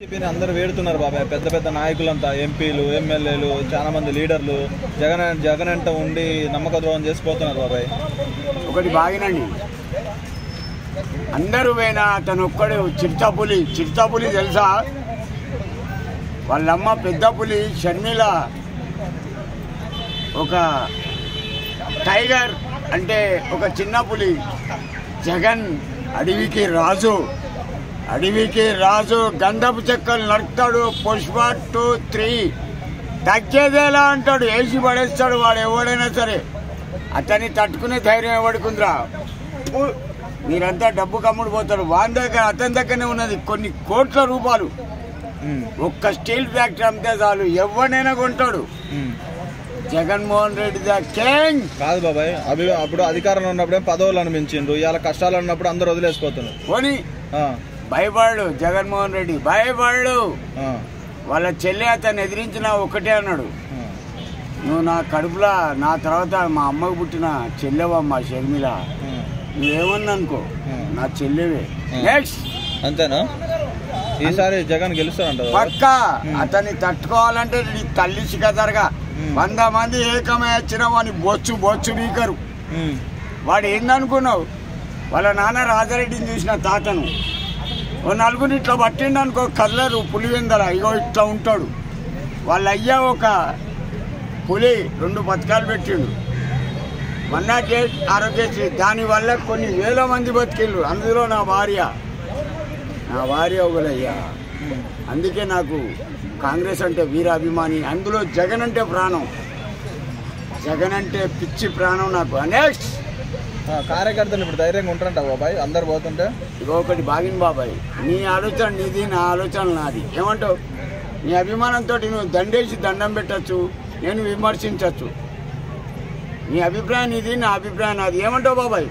అందరూ వేడుతున్నారు బాబాయ్, పెద్ద పెద్ద నాయకులంతా, ఎంపీలు, ఎమ్మెల్యేలు, చాలా మంది లీడర్లు జగన్ అంట ఉండి నమ్మక ద్రోహం చేసిపోతున్నారు బాబాయ్. ఒకటి బాగినండి, అందరూ పోయినా అతను ఒక్కడే చిరుతపులి తెలుసా? వాళ్ళమ్మ పెద్ద పులి షర్మిల ఒక టైగర్ అంటే ఒక చిన్న పులి. జగన్ అడవికి రాజు గంధపు చెక్కలు నడుపుతాడు. పుష్ప 2, 3 తగ్గేదేలా అంటాడు, వేసి పడేస్తాడు. వాడు ఎవడైనా సరే అతన్ని తట్టుకునే ధైర్యం ఎవడుకుందిరా? మీరంతా డబ్బు కమ్ముడు పోతాడు. వాని దగ్గర అతని దగ్గరనే ఉన్నది కొన్ని కోట్ల రూపాయలు. ఒక్క స్టీల్ ఫ్యాక్టరీ అమ్మితే చాలు, ఎవరినైనా కొంటాడు. జగన్మోహన్ రెడ్డి ద కింగ్ కాదు బాబాయ్. అప్పుడు అధికారంలో ఉన్నప్పుడే పదవులు అనిపించిండ్రు, ఇవాళ కష్టాలు ఉన్నప్పుడు అందరూ వదిలేసిపోతున్నారు. పోనీ భయపడు, జగన్మోహన్ రెడ్డి భయపడు. వాళ్ళ చెల్లి అతన్ని ఎదిరించిన ఒకటే అన్నాడు, నువ్వు నా కడుపులా నా తర్వాత మా అమ్మకు పుట్టిన చెల్లెవమ్మా షర్మిల, నువ్వేమన్నా అనుకో నా చెల్లెవే. నెక్స్ట్ అంతేనా? ఈసారి జగన్ గెలుస్తారంట పక్కా. అతన్ని తట్టుకోవాలంటే నీ తల్లి సిగదరగా 100 మంది ఏకమై వచ్చిన వాడిని బొచ్చు బీకరు. వాడు ఏందనుకున్నావు? వాళ్ళ నాన్న రాజారెడ్డిని చూసిన తాతను ఓ నలుగురిని ఇట్లా పట్టిండు అనుకో, కదలరు. పులివెందల ఇగో ఇట్లా ఉంటాడు. వాళ్ళ అయ్యా ఒక పులి 2 పథకాలు పెట్టిండు. 108 ఆరోగ్యశ్రీ, దానివల్ల కొన్ని వేల మంది బతికిళ్ళు. అందులో నా భార్య ఒకలయ్యా. అందుకే నాకు కాంగ్రెస్ అంటే వీరాభిమాని. అందులో జగన్ అంటే ప్రాణం, జగన్ అంటే పిచ్చి ప్రాణం నాకు. నెక్స్ట్ కార్యకర్తలు ఇప్పుడు ధైర్యంగా ఉంటారంట బాబాయ్ అందరు పోతుంటే? ఇక ఒకటి బాగింది బాబాయ్, నీ ఆలోచన నీది, నా ఆలోచన నాది. ఏమంటావు? నీ అభిమానంతో నువ్వు దండేసి దండం పెట్టచ్చు, నేను విమర్శించవచ్చు. నీ అభిప్రాయం నీది, నా అభిప్రాయం నాది. ఏమంటావు బాబాయ్?